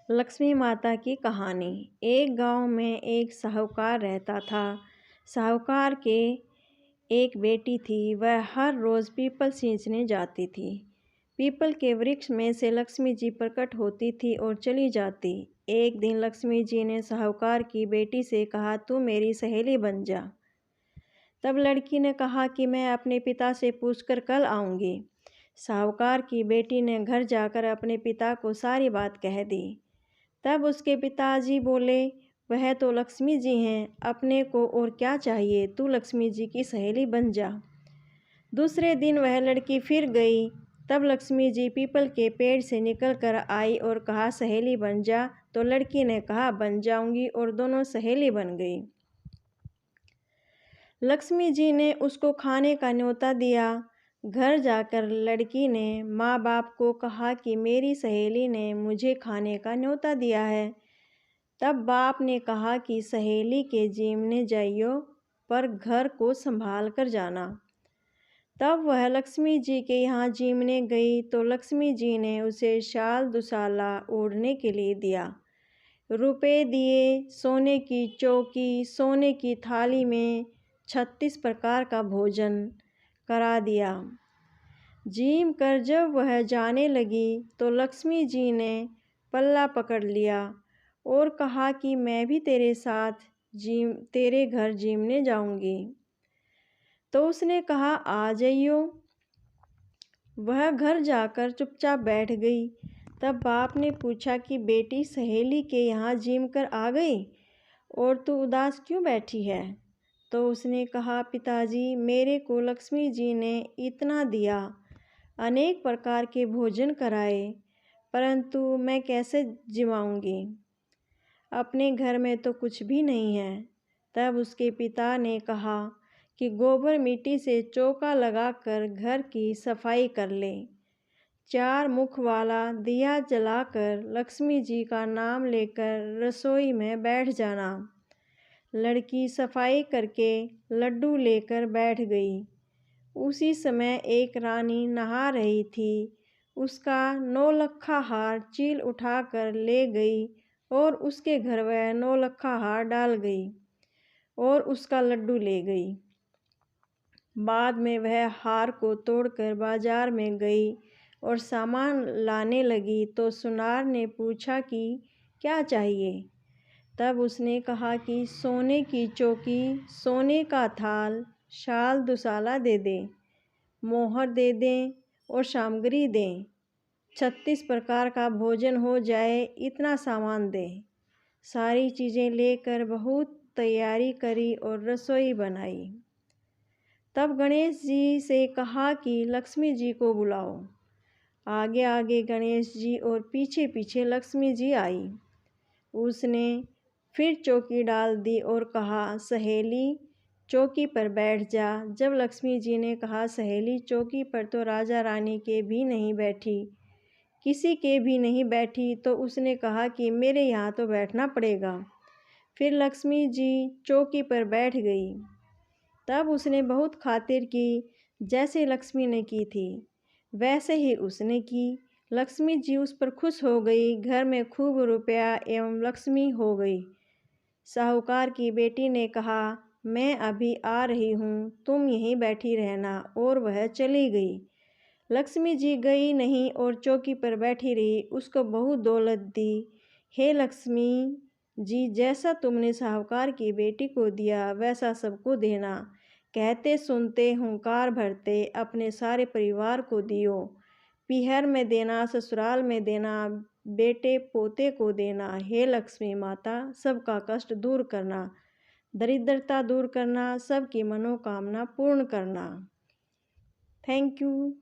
लक्ष्मी माता की कहानी। एक गांव में एक साहूकार रहता था। साहूकार के एक बेटी थी। वह हर रोज़ पीपल सींचने जाती थी। पीपल के वृक्ष में से लक्ष्मी जी प्रकट होती थी और चली जाती। एक दिन लक्ष्मी जी ने साहूकार की बेटी से कहा, तू मेरी सहेली बन जा। तब लड़की ने कहा कि मैं अपने पिता से पूछकर कल आऊँगी। साहूकार की बेटी ने घर जाकर अपने पिता को सारी बात कह दी। तब उसके पिताजी बोले, वह तो लक्ष्मी जी हैं, अपने को और क्या चाहिए, तू लक्ष्मी जी की सहेली बन जा। दूसरे दिन वह लड़की फिर गई। तब लक्ष्मी जी पीपल के पेड़ से निकल कर आई और कहा, सहेली बन जा। तो लड़की ने कहा, बन जाऊंगी, और दोनों सहेली बन गई। लक्ष्मी जी ने उसको खाने का न्योता दिया। घर जाकर लड़की ने माँ बाप को कहा कि मेरी सहेली ने मुझे खाने का न्योता दिया है। तब बाप ने कहा कि सहेली के जीमने जाइयो, पर घर को संभाल कर जाना। तब वह लक्ष्मी जी के यहाँ जीमने गई तो लक्ष्मी जी ने उसे शाल दुसाला ओढ़ने के लिए दिया। रुपए दिए, सोने की चौकी, सोने की थाली में 36 प्रकार का भोजन करा दिया। जीम कर जब वह जाने लगी तो लक्ष्मी जी ने पल्ला पकड़ लिया और कहा कि मैं भी तेरे साथ तेरे घर जीमने जाऊंगी। तो उसने कहा, आ जाइयो। वह घर जाकर चुपचाप बैठ गई। तब बाप ने पूछा कि बेटी, सहेली के यहाँ जीम कर आ गई और तू उदास क्यों बैठी है? तो उसने कहा, पिताजी, मेरे को लक्ष्मी जी ने इतना दिया, अनेक प्रकार के भोजन कराए, परंतु मैं कैसे जिवाऊंगी? अपने घर में तो कुछ भी नहीं है। तब उसके पिता ने कहा कि गोबर मिट्टी से चौका लगाकर घर की सफाई कर ले। 4 मुख वाला दिया जलाकर लक्ष्मी जी का नाम लेकर रसोई में बैठ जाना। लड़की सफाई करके लड्डू लेकर बैठ गई। उसी समय एक रानी नहा रही थी। उसका 9 लक्खा हार चील उठाकर ले गई और उसके घर वह 9 लक्खा हार डाल गई और उसका लड्डू ले गई। बाद में वह हार को तोड़कर बाजार में गई और सामान लाने लगी तो सुनार ने पूछा कि क्या चाहिए? तब उसने कहा कि सोने की चौकी, सोने का थाल, शाल दुसाला दे दे, मोहर दे दें और सामग्री दें। 36 प्रकार का भोजन हो जाए, इतना सामान दे। सारी चीज़ें लेकर बहुत तैयारी करी और रसोई बनाई। तब गणेश जी से कहा कि लक्ष्मी जी को बुलाओ। आगे आगे गणेश जी और पीछे पीछे लक्ष्मी जी आई। उसने फिर चौकी डाल दी और कहा, सहेली, चौकी पर बैठ जा। जब लक्ष्मी जी ने कहा, सहेली, चौकी पर तो राजा रानी के भी नहीं बैठी, किसी के भी नहीं बैठी, तो उसने कहा कि मेरे यहाँ तो बैठना पड़ेगा। फिर लक्ष्मी जी चौकी पर बैठ गई। तब उसने बहुत खातिर की। जैसे लक्ष्मी ने की थी वैसे ही उसने की। लक्ष्मी जी उस पर खुश हो गई। घर में खूब रुपया एवं लक्ष्मी हो गई। साहूकार की बेटी ने कहा, मैं अभी आ रही हूँ, तुम यहीं बैठी रहना, और वह चली गई। लक्ष्मी जी गई नहीं और चौकी पर बैठी रही। उसको बहुत दौलत दी। हे लक्ष्मी जी, जैसा तुमने साहूकार की बेटी को दिया वैसा सबको देना। कहते सुनते हुंकार भरते अपने सारे परिवार को दियो। पीहर में देना, ससुराल में देना, बेटे पोते को देना। हे लक्ष्मी माता, सबका कष्ट दूर करना, दरिद्रता दूर करना, सबकी मनोकामना पूर्ण करना। Thank you.